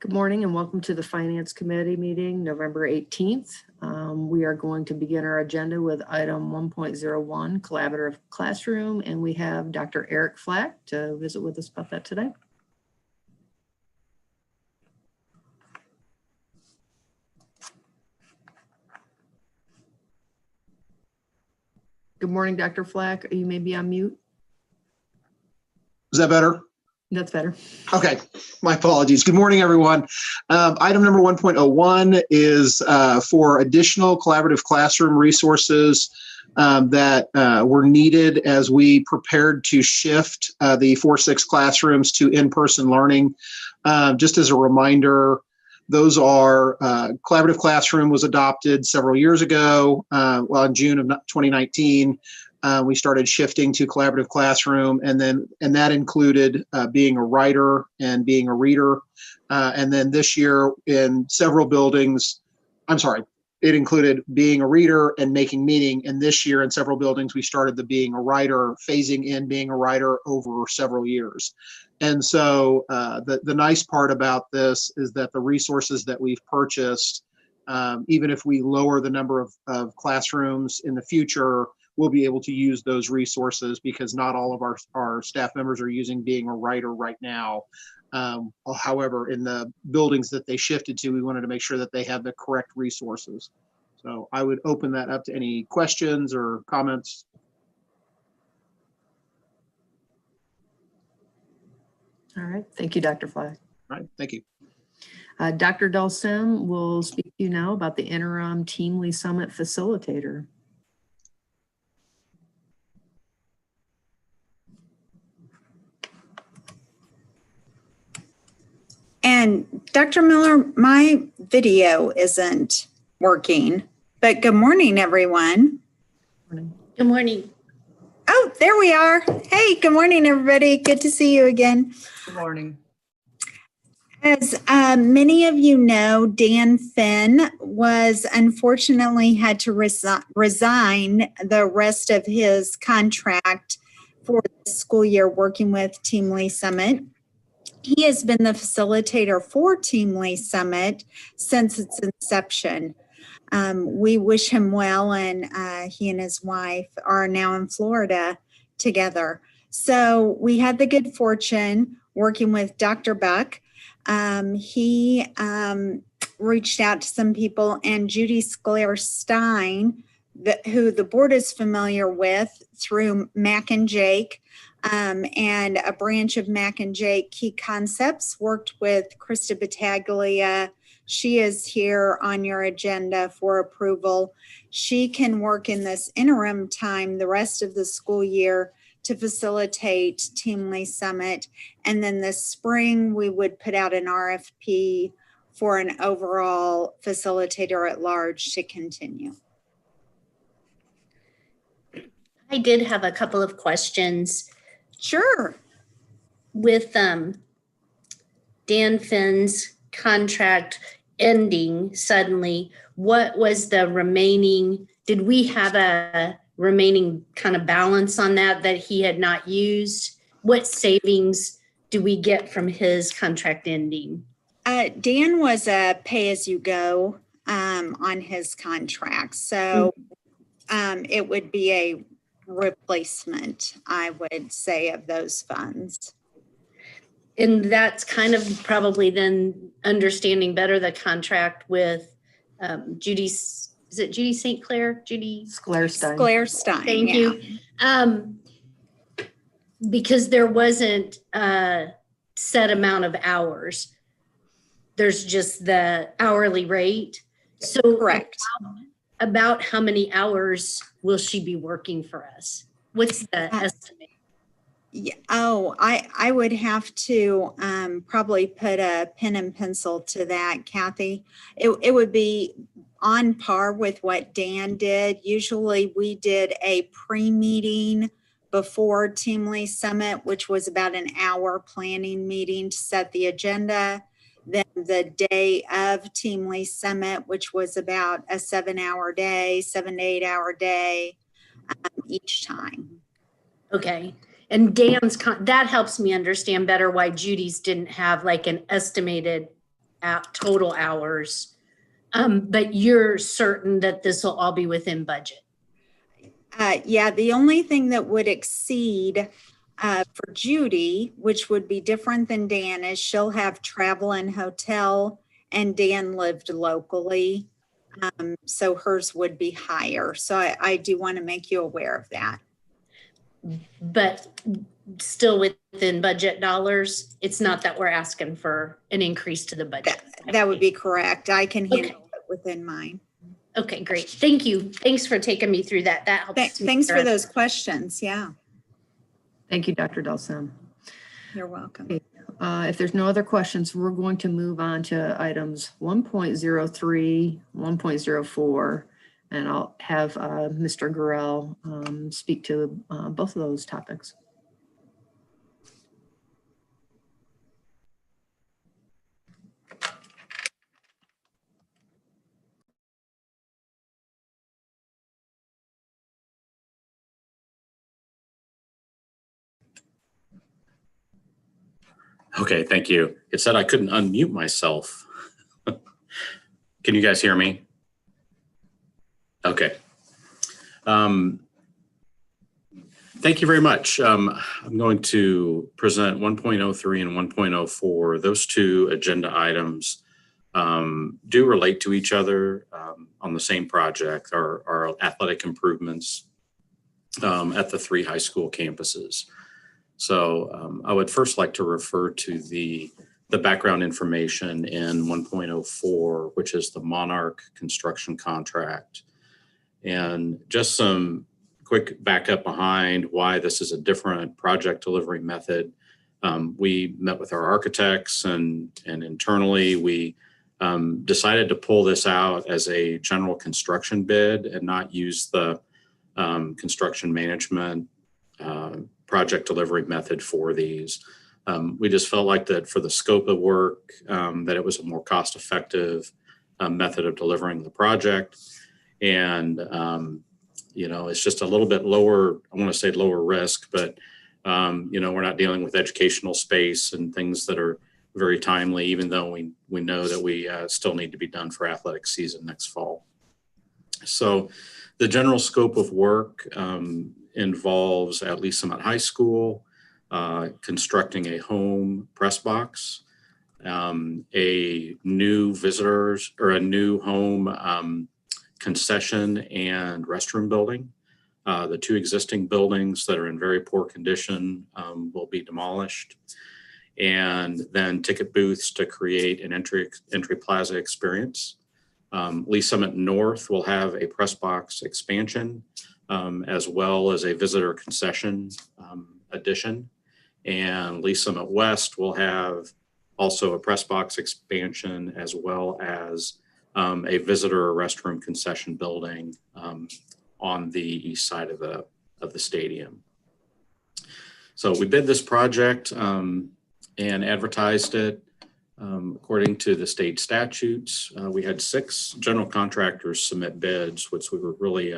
Good morning and welcome to the Finance Committee meeting, November 18th. We are going to begin our agenda with item 1.01, Collaborative Classroom, and we have Dr. Eric Flack to visit with us about that today. Good morning, Dr. Flack. You may be on mute. Is that better? That's better. Okay, my apologies. Good morning, everyone. Item number 1.01 is for additional collaborative classroom resources that were needed as we prepared to shift the 4-6 classrooms to in-person learning. Just as a reminder, those are collaborative classroom was adopted several years ago. Well, in June of 2019. We started shifting to collaborative classroom, and that included being a writer and being a reader. And then this year in several buildings, it included being a reader and making meaning. And this year in several buildings, we started the being a writer, phasing in being a writer over several years. And so the nice part about this is that the resources that we've purchased, even if we lower the number of classrooms in the future, we'll be able to use those resources because not all of our staff members are using being a writer right now. However, in the buildings that they shifted to, we wanted to make sure that they have the correct resources. So I would open that up to any questions or comments. All right. Thank you, Dr. Flack. All right. Thank you. Dr. Dulcem will speak to you now about the interim Teamly Summit Facilitator. And Dr. Miller, my video isn't working, but good morning, everyone. Good morning. Oh, there we are. Hey, good morning, everybody. Good to see you again. Good morning. As many of you know, Dan Finn was unfortunately had to resign the rest of his contract for the school year working with Teamly Summit. He has been the facilitator for Teamly Summit since its inception. We wish him well, and he and his wife are now in Florida together. So we had the good fortune working with Dr. Buck. He reached out to some people, and Judy Sclair-Stein, who the board is familiar with through Mac and Jake, and a branch of Mac and Jake Key Concepts, worked with Krista Battaglia. She is here on your agenda for approval. She can work in this interim time the rest of the school year to facilitate Teamly Summit. And then this spring, we would put out an RFP for an overall facilitator at large to continue. I did have a couple of questions. Sure. With Dan Finn's contract ending suddenly, what was the remaining, did we have a remaining kind of balance on that he had not used? What savings do we get from his contract ending? Dan was a pay-as-you-go on his contract. So it would be a replacement, I would say, of those funds. And that's kind of probably then understanding better the contract with Judy, is it Judy St. Clair? Judy Sclair-Stein. Sclair-Stein. Thank you. Because there wasn't a set amount of hours. There's just the hourly rate. So correct. About how many hours will she be working for us? What's the estimate? Yeah, I would have to probably put a pen and pencil to that, Kathy. It would be on par with what Dan did. Usually we did a pre-meeting before Teamly Summit, which was about an hour planning meeting to set the agenda. Then the day of Teamly Summit, which was about a 7-hour day, 7 to 8 hour day each time. Okay. And Dan's, that helps me understand better why Judy's didn't have like an estimated total hours. But you're certain that this will all be within budget? Yeah, the only thing that would exceed for Judy, which would be different than Dan, is she'll have travel and hotel, and Dan lived locally. So hers would be higher. So I do want to make you aware of that. But still within budget dollars. It's not that we're asking for an increase to the budget. That would be correct. I can handle it within mine. Okay, great. Thank you. Thanks for taking me through that. That helps. Thanks for those questions. Yeah. Thank you, Dr. Dawson. You're welcome. Okay. If there's no other questions, we're going to move on to items 1.03, 1.04, and I'll have Mr. Gurel speak to both of those topics. Okay, thank you. It said I couldn't unmute myself. Can you guys hear me? Okay. Thank you very much. I'm going to present 1.03 and 1.04. Those two agenda items do relate to each other on the same project, our athletic improvements at the 3 high school campuses. So I would first like to refer to the background information in 1.04, which is the Monarch construction contract. And just some quick backup behind why this is a different project delivery method. We met with our architects and internally we decided to pull this out as a general construction bid and not use the construction management project delivery method for these. We just felt like that for the scope of work, that it was a more cost-effective method of delivering the project. And, you know, it's just a little bit lower, I want to say lower risk, but, you know, we're not dealing with educational space and things that are very timely, even though we know that we still need to be done for athletic season next fall. So the general scope of work involves at Lee Summit High School, constructing a home press box, a new visitors or a new home concession and restroom building. The 2 existing buildings that are in very poor condition will be demolished. And then ticket booths to create an entry plaza experience. Lee Summit North will have a press box expansion, as well as a visitor concession addition. And Lee Summit West will have also a press box expansion, as well as a visitor restroom concession building on the east side of the stadium. So we bid this project and advertised it according to the state statutes. We had 6 general contractors submit bids, which we were really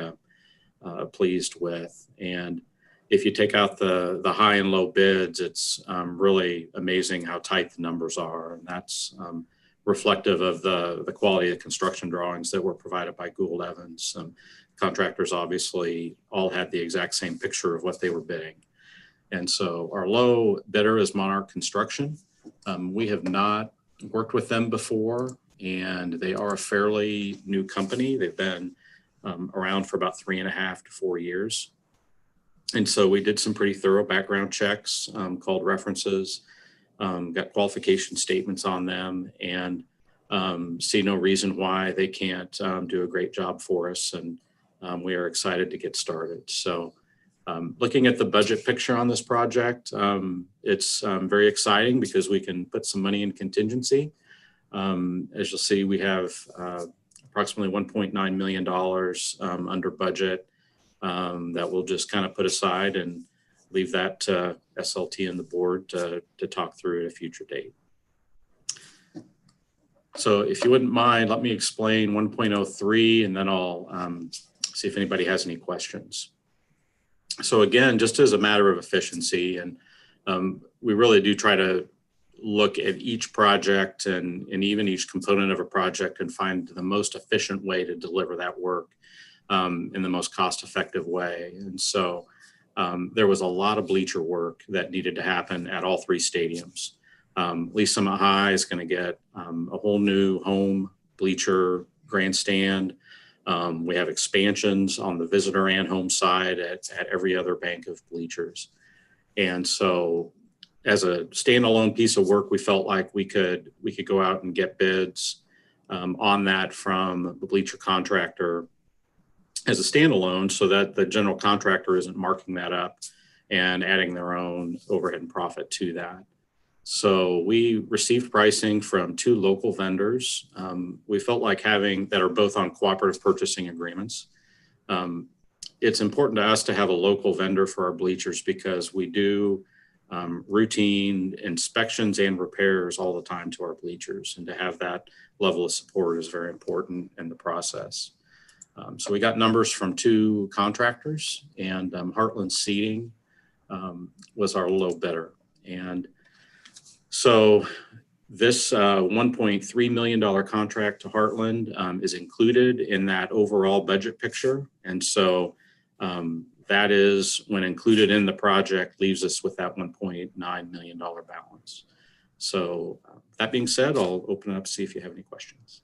pleased with. And if you take out the high and low bids, it's really amazing how tight the numbers are. And that's reflective of the quality of construction drawings that were provided by Gould Evans. Contractors obviously all had the exact same picture of what they were bidding. And so our low bidder is Monarch Construction. We have not worked with them before, and they are a fairly new company. They've been around for about 3.5 to 4 years. And so we did some pretty thorough background checks, called references, got qualification statements on them, and see no reason why they can't do a great job for us. And we are excited to get started. So looking at the budget picture on this project, it's very exciting because we can put some money in contingency. As you'll see, we have approximately $1.9 million under budget that we'll just kind of put aside and leave that to SLT and the board to talk through at a future date. So if you wouldn't mind, let me explain 1.03 and then I'll see if anybody has any questions. So again, just as a matter of efficiency, and we really do try to look at each project and even each component of a project and find the most efficient way to deliver that work in the most cost-effective way. And so there was a lot of bleacher work that needed to happen at all three stadiums. Lee Summit High is going to get a whole new home bleacher grandstand. We have expansions on the visitor and home side at every other bank of bleachers. And so as a standalone piece of work, we felt like we could go out and get bids on that from the bleacher contractor as a standalone, so that the general contractor isn't marking that up and adding their own overhead and profit to that. So we received pricing from two local vendors. We felt like having that are both on cooperative purchasing agreements. It's important to us to have a local vendor for our bleachers because we do routine inspections and repairs all the time to our bleachers, and to have that level of support is very important in the process. So we got numbers from two contractors, and Heartland Seating was our low bidder. And so this $1.3 million contract to Heartland is included in that overall budget picture. And so that is, when included in the project, leaves us with that $1.9 million balance. So that being said, I'll open it up to see if you have any questions.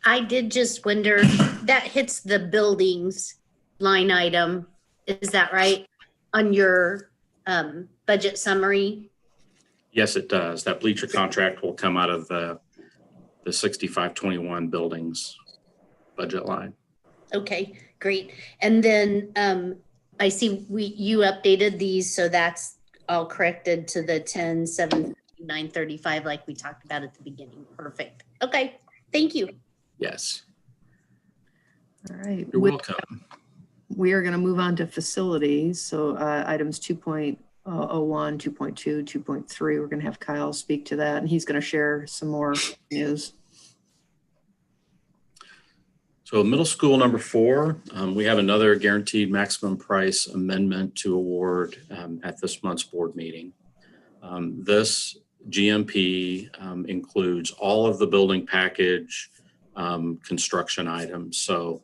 I did just wonder, that hits the buildings line item, is that right, on your budget summary? Yes, it does. That bleacher contract will come out of the 6521 buildings budget line. Okay, great. And then I see you updated these, so that's all corrected to the 10/7/9/35 like we talked about at the beginning. Perfect. Okay, thank you. Yes. All right. You're welcome. We are going to move on to facilities. So items 2.01, 2.2, 2.3, we're going to have Kyle speak to that, and he's going to share some more news. So middle school number 4, we have another guaranteed maximum price amendment to award at this month's board meeting. This GMP includes all of the building package construction items. So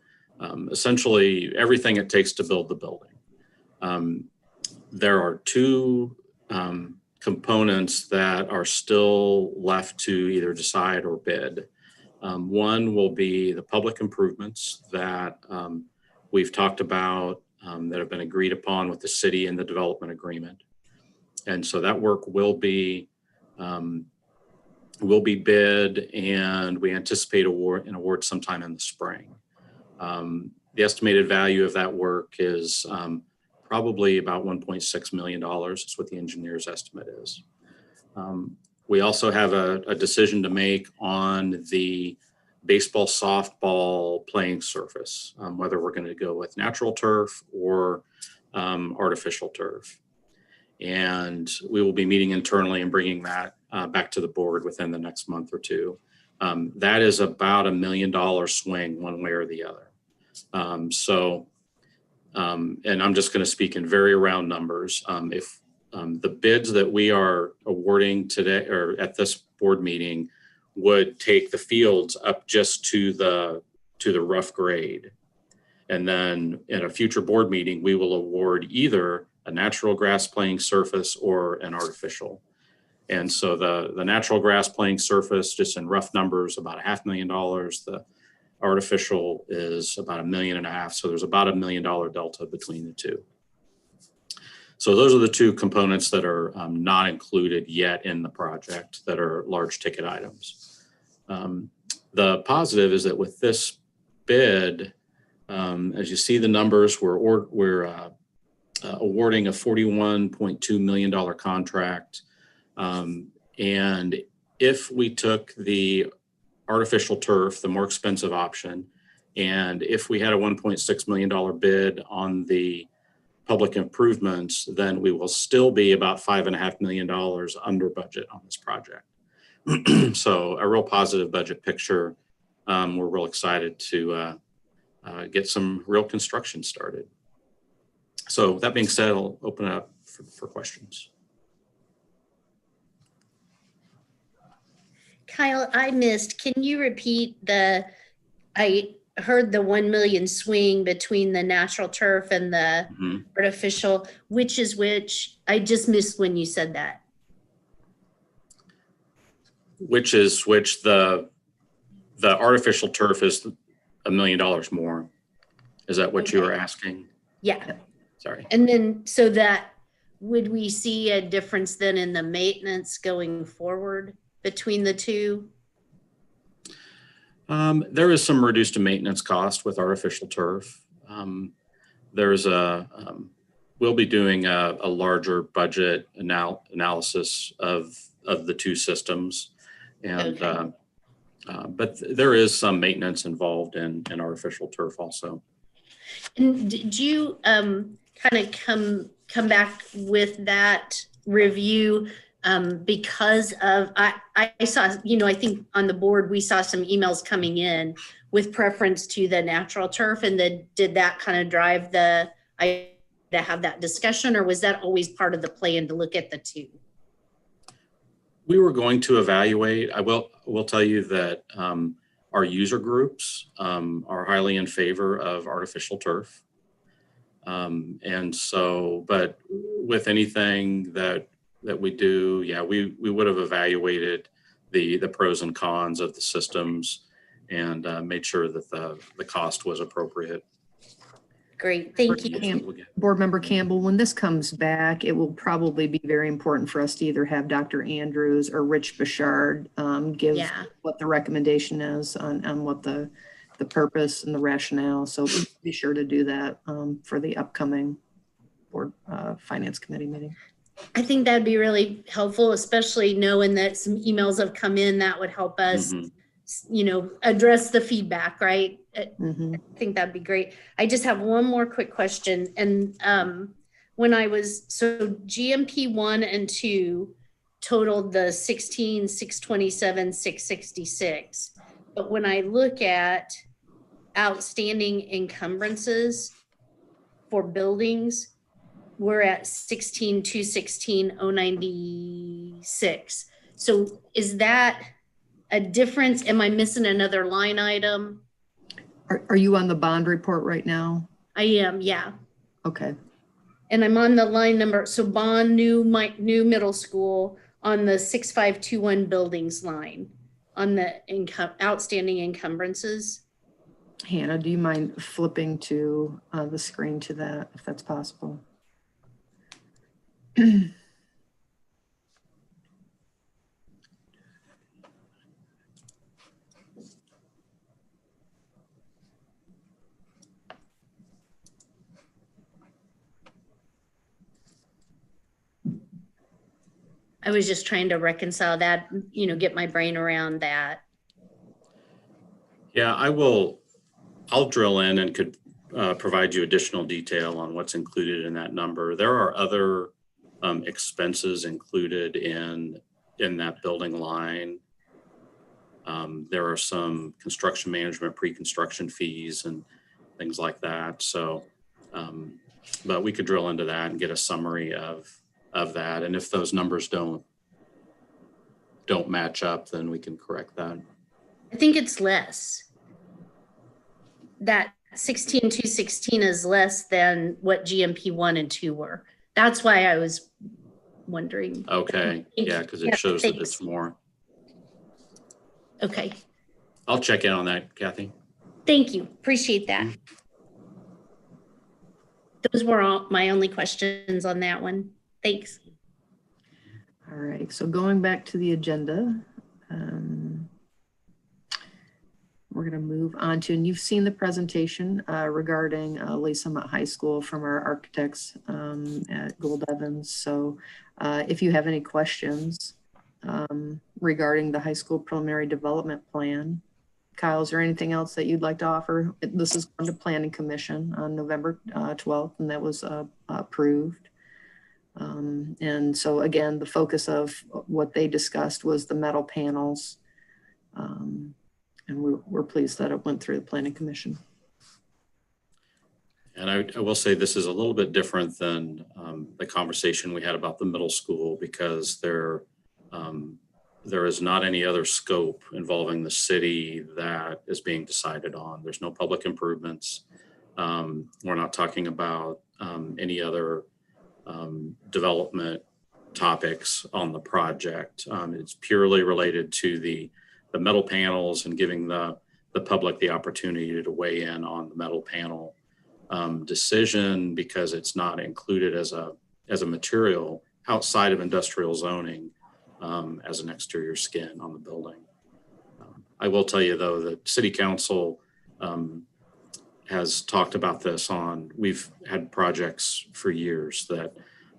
essentially everything it takes to build the building. There are two components that are still left to either decide or bid. One will be the public improvements that we've talked about that have been agreed upon with the city in the development agreement. And so that work will be bid, and we anticipate an award sometime in the spring. The estimated value of that work is probably about $1.6 million. That's what the engineer's estimate is. We also have a decision to make on the baseball, softball playing surface, whether we're going to go with natural turf or artificial turf. And we will be meeting internally and bringing that back to the board within the next month or two. That is about $1 million swing one way or the other. And I'm just going to speak in very round numbers. If the bids that we are awarding today or at this board meeting would take the fields up just to the rough grade. And then in a future board meeting, we will award either a natural grass playing surface or an artificial. And so the natural grass playing surface, just in rough numbers, about $500,000. The artificial is about $1.5 million. So there's about $1 million delta between the two. So those are the two components that are not included yet in the project that are large ticket items. The positive is that with this bid, as you see the numbers, we're awarding a $41.2 million contract. And if we took the artificial turf, the more expensive option, and if we had a $1.6 million bid on the public improvements, then we will still be about $5.5 million under budget on this project. So a real positive budget picture. We're real excited to get some real construction started. So that being said, I'll open it up for questions. Kyle, I missed. Can you repeat I heard the 1 million swing between the natural turf and the artificial. Which is which? I just missed when you said that. Which is which? The artificial turf is $1 million more. Is that what you were asking? Yeah. Sorry. And then, so that, would we see a difference then in the maintenance going forward between the two? There is some reduced maintenance cost with artificial turf. There's we'll be doing a larger budget analysis of the two systems, and Okay. but there is some maintenance involved in artificial turf also. And did you kind of come back with that review because of, I saw, I think on the board, we saw some emails coming in with preference to the natural turf, and did that kind of drive to have that discussion, or was that always part of the plan to look at the two? We were going to evaluate. I will tell you that our user groups are highly in favor of artificial turf. And so, but with anything that we do, yeah, we would have evaluated the pros and cons of the systems and made sure that the cost was appropriate. Great, thank you. Board Member Campbell, when this comes back, it will probably be very important for us to either have Dr. Andrews or Rich Bouchard give what the recommendation is on what the purpose and the rationale. So we'll be sure to do that for the upcoming Board Finance Committee meeting. I think that'd be really helpful, especially knowing that some emails have come in that would help us, address the feedback, right? I think that'd be great. I just have one more quick question. And so GMP 1 and 2 totaled the 16,627, 666. But when I look at outstanding encumbrances for buildings, we're at 16,216, 096. So is that a difference? Am I missing another line item? Are you on the bond report right now? I am, yeah. Okay. And I'm on the line number, so bond new middle school on the 6521 buildings line on the outstanding encumbrances. Hannah, do you mind flipping to the screen to that, if that's possible? I was just trying to reconcile that, get my brain around that. Yeah, I'll drill in and could provide you additional detail on what's included in that number. There are other expenses included in that building line. There are some construction management, pre-construction fees and things like that. So, but we could drill into that and get a summary of that. And if those numbers don't match up, then we can correct that. I think it's less. That 16,216 is less than what GMP 1 and 2 were. That's why I was wondering. Okay, yeah, because it shows that it's more. Okay. I'll check in on that, Kathy. Thank you. Appreciate that. Those were all my only questions on that one. Thanks. All right, so going back to the agenda, we're going to move on to, and you've seen the presentation regarding Lee Summit High School from our architects at Gould Evans. So if you have any questions regarding the high school preliminary development plan, Kyle, is there anything else that you'd like to offer? This is going to Planning Commission on November 12th, and that was approved. And so again, the focus of what they discussed was the metal panels. And we're pleased that it went through the Planning Commission. And I will say this is a little bit different than the conversation we had about the middle school, because there is not any other scope involving the city that is being decided on. There's no public improvements. We're not talking about any other development topics on the project. It's purely related to the metal panels and giving the public the opportunity to weigh in on the metal panel decision, because it's not included as a material outside of industrial zoning as an exterior skin on the building. I will tell you though that City Council has talked about this we've had projects for years that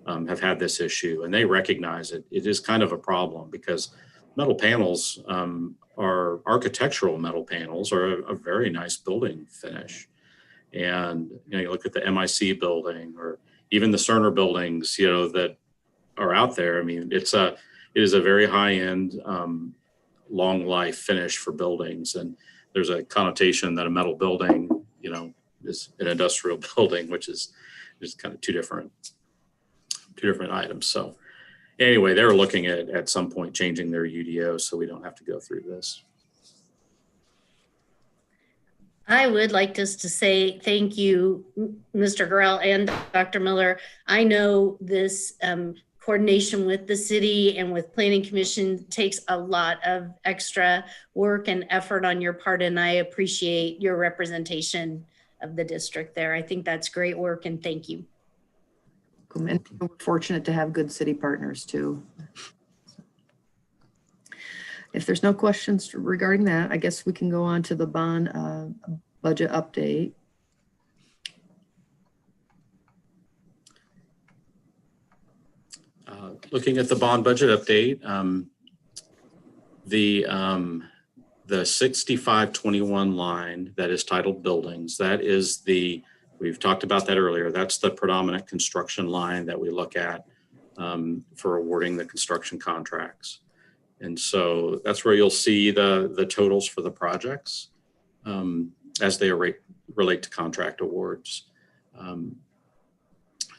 have had this issue, and they recognize it. It is kind of a problem because metal panels are architectural metal panels are a very nice building finish. And, you look at the MIC building or even the Cerner buildings, that are out there. I mean, it is a very high end, long life finish for buildings. And there's a connotation that a metal building, is an industrial building, which is just kind of two different items. So anyway, they're looking at some point changing their UDO so we don't have to go through this. I would like just to say thank you, Mr. Grell and Dr. Miller. I know this coordination with the city and with Planning Commission takes a lot of extra work and effort on your part, and I appreciate your representation of the district there. I think that's great work, and thank you. And we're fortunate to have good city partners too. If there's no questions regarding that, I guess we can go on to the bond budget update. Looking at the bond budget update, the 6521 line that is titled buildings, that is we've talked about that earlier. That's the predominant construction line that we look at for awarding the construction contracts. And so that's where you'll see the totals for the projects as they relate to contract awards.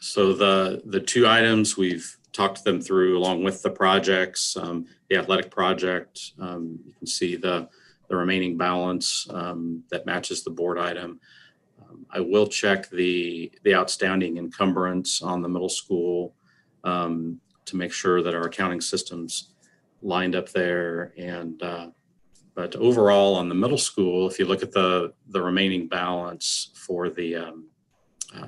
So the two items, we've talked them through along with the projects. The athletic project, you can see the remaining balance that matches the board item. I will check the outstanding encumbrance on the middle school to make sure that our accounting systems lined up there. And but overall on the middle school, if you look at the remaining balance for the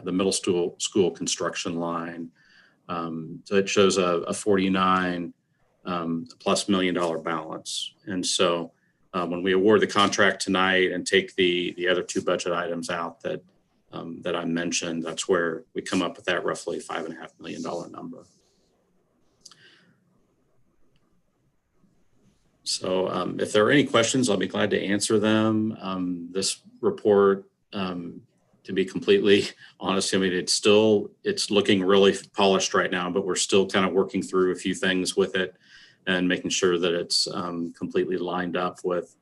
middle school construction line, so it shows a 49 plus $1 million balance. And so when we award the contract tonight and take the other two budget items out that I mentioned, that's where we come up with that roughly $5.5 million number. So if there are any questions, I'll be glad to answer them. This report, to be completely honest, I mean, it's looking really polished right now, but we're still kind of working through a few things with it and making sure that it's completely lined up with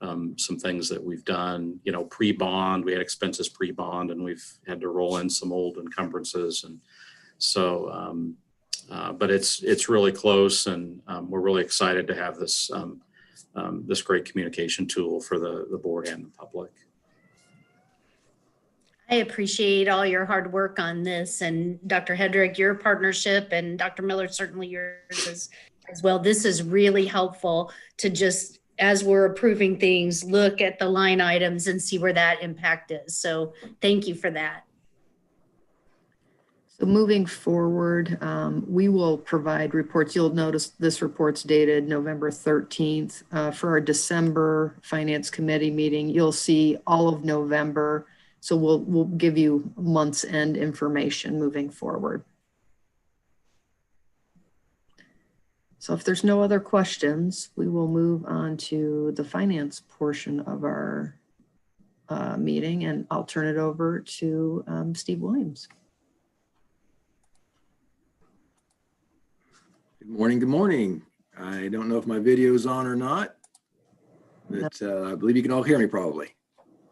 some things that we've done, pre-bond. We had expenses pre-bond, and we've had to roll in some old encumbrances. And so, but it's really close, and we're really excited to have this this great communication tool for the board and the public. I appreciate all your hard work on this, and Dr. Hedrick, your partnership, and Dr. Miller, certainly yours as well. This is really helpful to just, as we're approving things, look at the line items and see where that impact is. So thank you for that. So moving forward, we will provide reports. You'll notice this report's dated November 13th. For our December Finance Committee meeting, you'll see all of November. So we'll give you month's end information moving forward. So if there's no other questions, we will move on to the finance portion of our meeting, and I'll turn it over to Steve Williams. Good morning. Good morning. I don't know if my video is on or not, but I believe you can all hear me probably.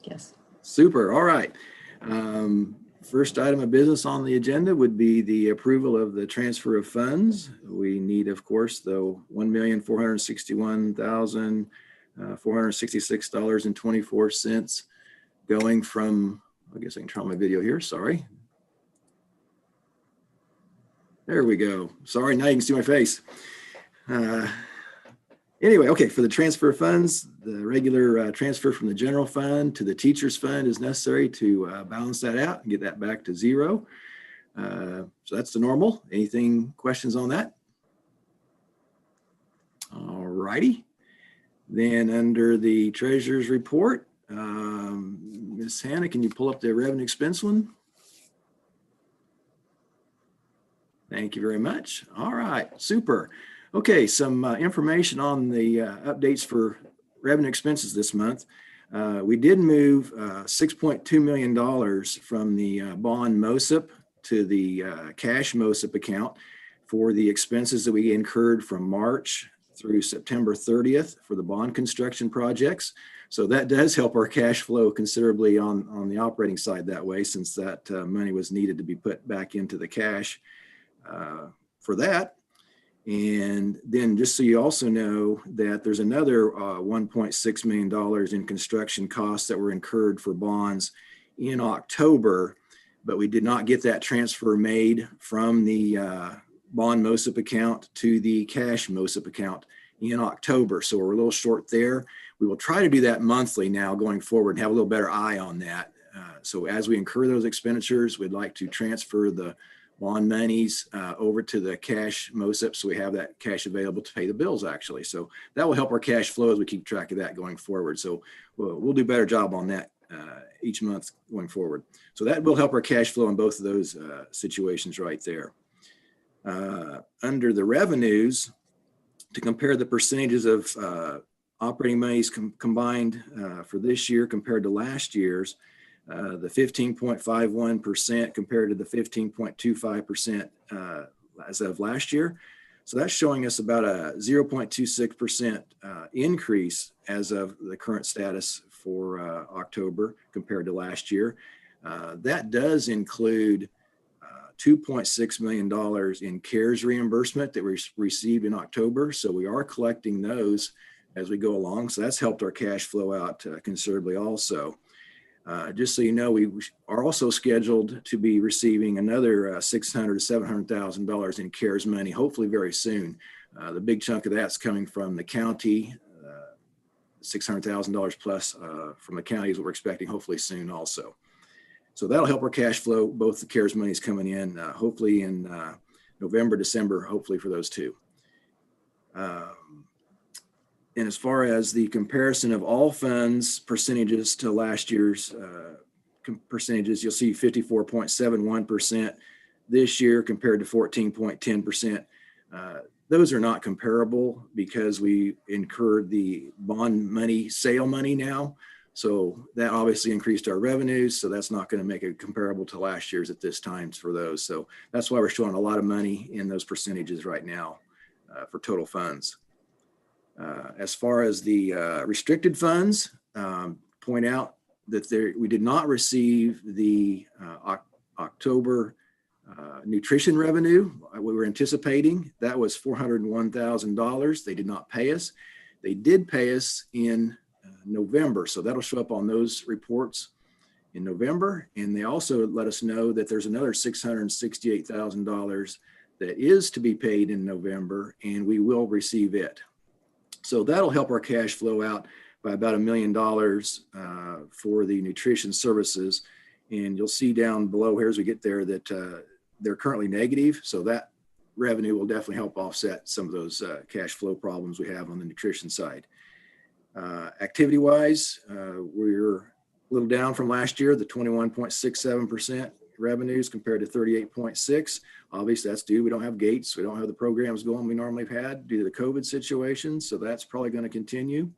Yes. Super. All right. First item of business on the agenda would be the approval of the transfer of funds. We need, of course, the $1,461,466.24 going from, I guess I can turn on my video here, sorry. There we go. Sorry, now you can see my face. Anyway, okay, for the transfer of funds, the regular transfer from the general fund to the teacher's fund is necessary to balance that out and get that back to zero. So that's the normal. Anything, questions on that? All righty. Then under the treasurer's report, Ms. Hannah, can you pull up the revenue expense one? Thank you very much. All right, super. Okay, some information on the updates for revenue expenses this month. We did move $6.2 million from the bond MOSIP to the cash MOSIP account for the expenses that we incurred from March through September 30th for the bond construction projects. So that does help our cash flow considerably on the operating side that way, since that money was needed to be put back into the cash for that. And then just so you also know that there's another $1.6 million in construction costs that were incurred for bonds in October, but we did not get that transfer made from the bond MOSIP account to the cash MOSIP account in October. So we're a little short there. We will try to do that monthly now going forward and have a little better eye on that. So as we incur those expenditures, we'd like to transfer the bond monies over to the cash MOSIP, so we have that cash available to pay the bills actually. So that will help our cash flow as we keep track of that going forward. So we'll do a better job on that each month going forward. So that will help our cash flow in both of those situations right there. Under the revenues, to compare the percentages of operating monies combined for this year compared to last year's, the 15.51% compared to the 15.25% as of last year. So that's showing us about a 0.26% increase as of the current status for October compared to last year. That does include $2.6 million in CARES reimbursement that we received in October. So we are collecting those as we go along. So that's helped our cash flow out considerably also. Just so you know, we are also scheduled to be receiving another $600,000 to $700,000 in CARES money, hopefully very soon. The big chunk of that's coming from the county, $600,000 plus from the county is what we're expecting hopefully soon also. So that'll help our cash flow. Both the CARES money is coming in hopefully in November, December, hopefully for those two. And as far as the comparison of all funds percentages to last year's percentages, you'll see 54.71% this year compared to 14.10%. Those are not comparable because we incurred the bond money, sale money now. So that obviously increased our revenues. So that's not going to make it comparable to last year's at this time for those. So that's why we're showing a lot of money in those percentages right now for total funds. As far as the restricted funds, point out that we did not receive the October nutrition revenue we were anticipating. That was $401,000. They did not pay us. They did pay us in November, so that'll show up on those reports in November. And they also let us know that there's another $668,000 that is to be paid in November, and we will receive it. So that'll help our cash flow out by about $1 million for the nutrition services. And you'll see down below here as we get there that they're currently negative. So that revenue will definitely help offset some of those cash flow problems we have on the nutrition side. Activity-wise, we're a little down from last year, the 21.67% revenues compared to 38.6. Obviously that's due, we don't have gates, we don't have the programs going we normally have had due to the COVID situation, so that's probably going to continue.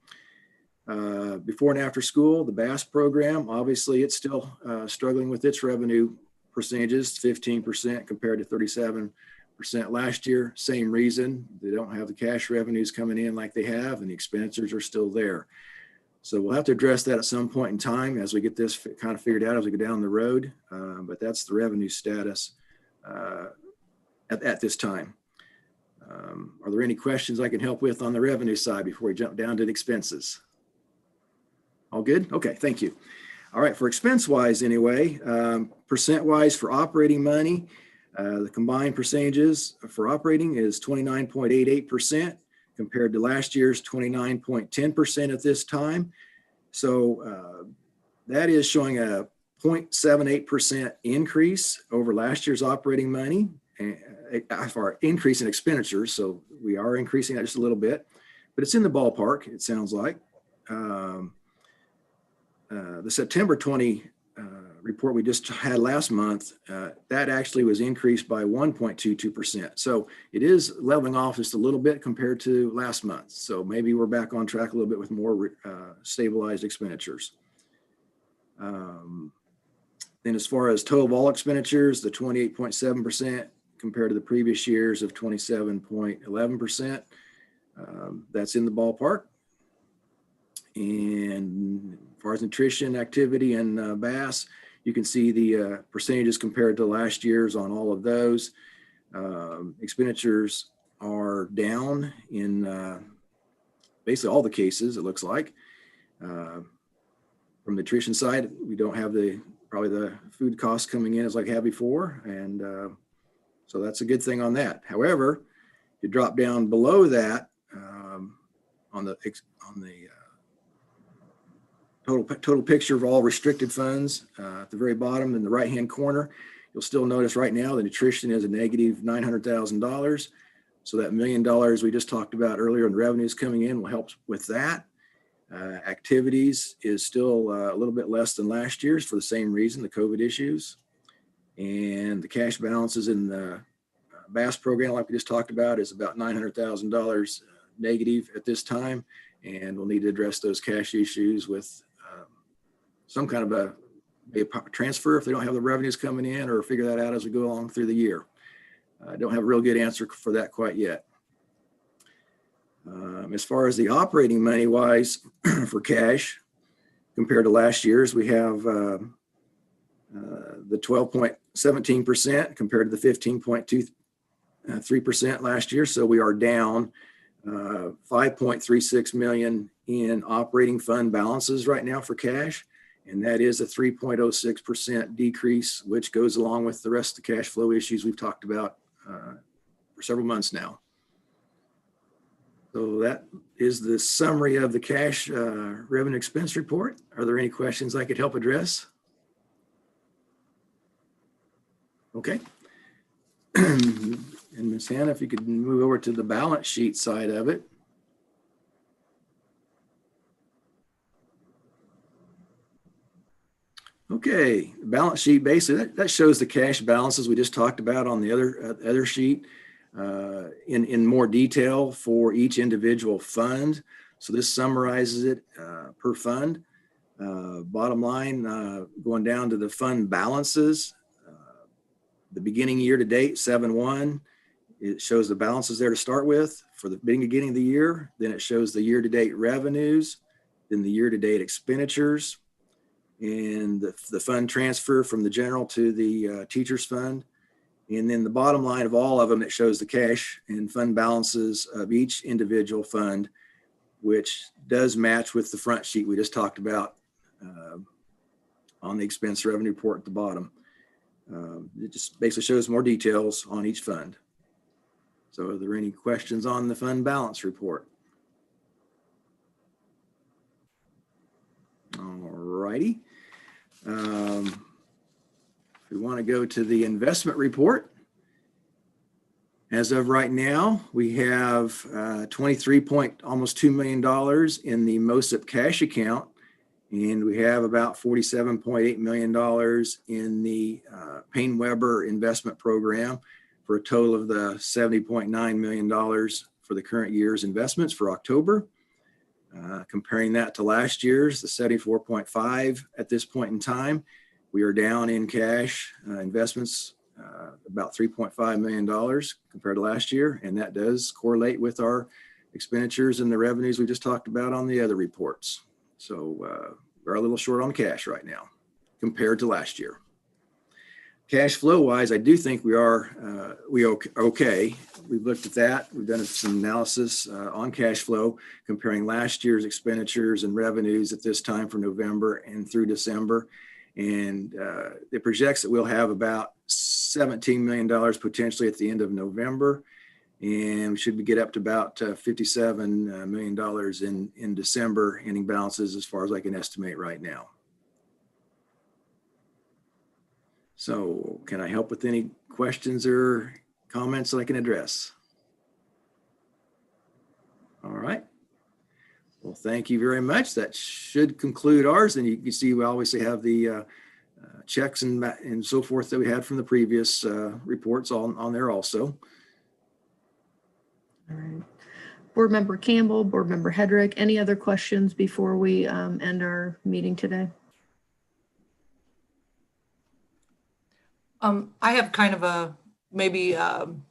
Before and after school, the BASS program, obviously it's still struggling with its revenue percentages, 15% compared to 37% last year. Same reason, they don't have the cash revenues coming in like they have, and the expenditures are still there. So we'll have to address that at some point in time as we get this kind of figured out as we go down the road. But that's the revenue status at this time. Are there any questions I can help with on the revenue side before we jump down to the expenses? All good? Okay, thank you. All right, for expense-wise anyway, percent-wise for operating money, the combined percentages for operating is 29.88% compared to last year's 29.10% at this time. So that is showing a 0.78% increase over last year's operating money, for increase in expenditures. So we are increasing that just a little bit, but it's in the ballpark, it sounds like. The September 20 report we just had last month, that actually was increased by 1.22%. So it is leveling off just a little bit compared to last month. So maybe we're back on track a little bit with more stabilized expenditures. Then as far as total of all expenditures, the 28.7% compared to the previous years of 27.11%, that's in the ballpark. And as far as nutrition, activity, and BASS, you can see the percentages compared to last year's on all of those. Expenditures are down in basically all the cases, it looks like. From the nutrition side, we don't have probably the food costs coming in as like I had before. And so that's a good thing on that. However, you drop down below that on the total picture of all restricted funds at the very bottom in the right-hand corner, you'll still notice right now the nutrition is a negative $900,000. So that $1 million we just talked about earlier in the revenues coming in will help with that. Activities is still a little bit less than last year's for the same reason, the COVID issues. And the cash balances in the BASS program, like we just talked about, is about $900,000 negative at this time. And we'll need to address those cash issues with some kind of a transfer if they don't have the revenues coming in, or figure that out as we go along through the year. I don't have a real good answer for that quite yet. As far as the operating money wise for cash compared to last year's, we have the 12.17% compared to the 15.23% last year. So we are down 5.36 million in operating fund balances right now for cash. And that is a 3.06% decrease, which goes along with the rest of the cash flow issues we've talked about for several months now. So that is the summary of the cash revenue expense report. Are there any questions I could help address? Okay. And Ms. Hannah, if you could move over to the balance sheet side of it. Okay, the balance sheet basically that shows the cash balances we just talked about on the other sheet in more detail for each individual fund. So this summarizes it per fund. Bottom line, going down to the fund balances, the beginning year to date, 7/1, it shows the balances there to start with for the beginning of the year. Then it shows the year to date revenues, then the year to date expenditures, and the fund transfer from the general to the teachers fund. And then the bottom line of all of them, it shows the cash and fund balances of each individual fund, which does match with the front sheet we just talked about on the expense revenue report at the bottom. It just basically shows more details on each fund. So are there any questions on the fund balance report? All righty. If we want to go to the investment report, as of right now, we have almost $2 million in the MOSIP cash account, and we have about $47.8 million in the Payne Weber investment program, for a total of the $70.9 million for the current year's investments for October. Comparing that to last year's, the 74.5 at this point in time, we are down in cash investments about $3.5 million compared to last year. And that does correlate with our expenditures and the revenues we just talked about on the other reports. So we're a little short on cash right now compared to last year. Cash flow wise, I do think we are okay. We've looked at that. We've done some analysis on cash flow, comparing last year's expenditures and revenues at this time for November and through December. And it projects that we'll have about $17 million potentially at the end of November. And we should get up to about $57 million in December ending balances as far as I can estimate right now. So can I help with any questions or comments that I can address? All right. Well, thank you very much. That should conclude ours. And you can see we obviously have the checks and so forth that we had from the previous reports on there also. All right. Board Member Campbell, Board Member Hedrick, any other questions before we end our meeting today? I have kind of a maybe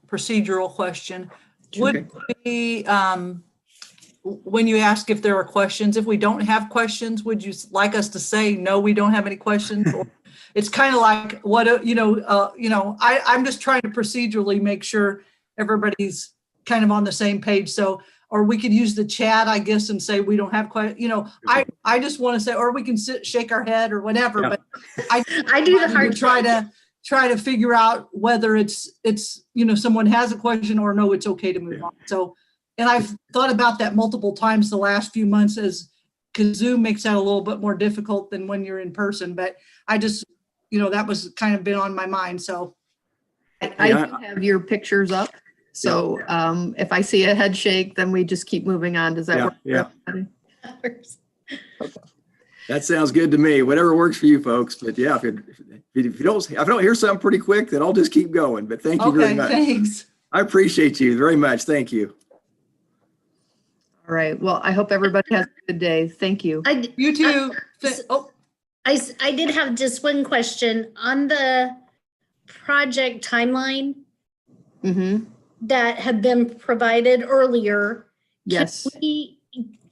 procedural question. Would we, when you ask if there are questions, if we don't have questions, would you like us to say, no, we don't have any questions? Or it's kind of like what, I'm just trying to procedurally make sure everybody's kind of on the same page. So, or we could use the chat, I guess, and say we don't have questions. I just want to say, or we can shake our head or whatever. Yeah. But I do the hard try to figure out whether it's someone has a question or no, it's okay to move on. So, and I've thought about that multiple times the last few months, as because Zoom makes that a little bit more difficult than when you're in person. But I just, that was kind of been on my mind. So I do have your pictures up. So if I see a head shake, then we just keep moving on. Does that work? Yeah. That sounds good to me. Whatever works for you folks. But yeah, if I don't hear something pretty quick, then I'll just keep going. But thank you very much. Thanks. I appreciate you very much. Thank you. All right. Well, I hope everybody has a good day. Thank you. You too. I did have just one question on the project timeline that had been provided earlier. Yes.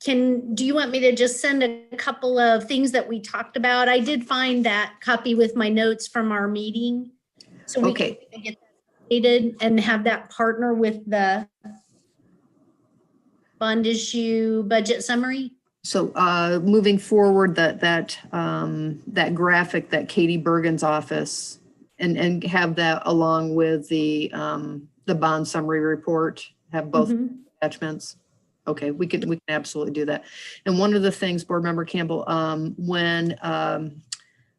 Do you want me to just send a couple of things that we talked about? I did find that copy with my notes from our meeting. So we can get that updated and have that partner with the bond issue budget summary. So moving forward, that graphic that Katie Bergen's office and have that along with the bond summary report, have both attachments. Okay, we can absolutely do that. And one of the things, Board Member Campbell, when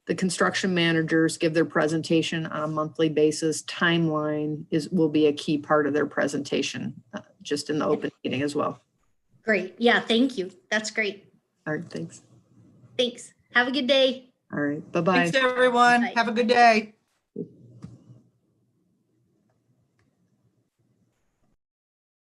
the construction managers give their presentation on a monthly basis, timeline will be a key part of their presentation, just in the open meeting as well. Great. Yeah, thank you. That's great. All right, thanks. Thanks. Have a good day. All right, bye-bye. Thanks, everyone. Bye. Have a good day.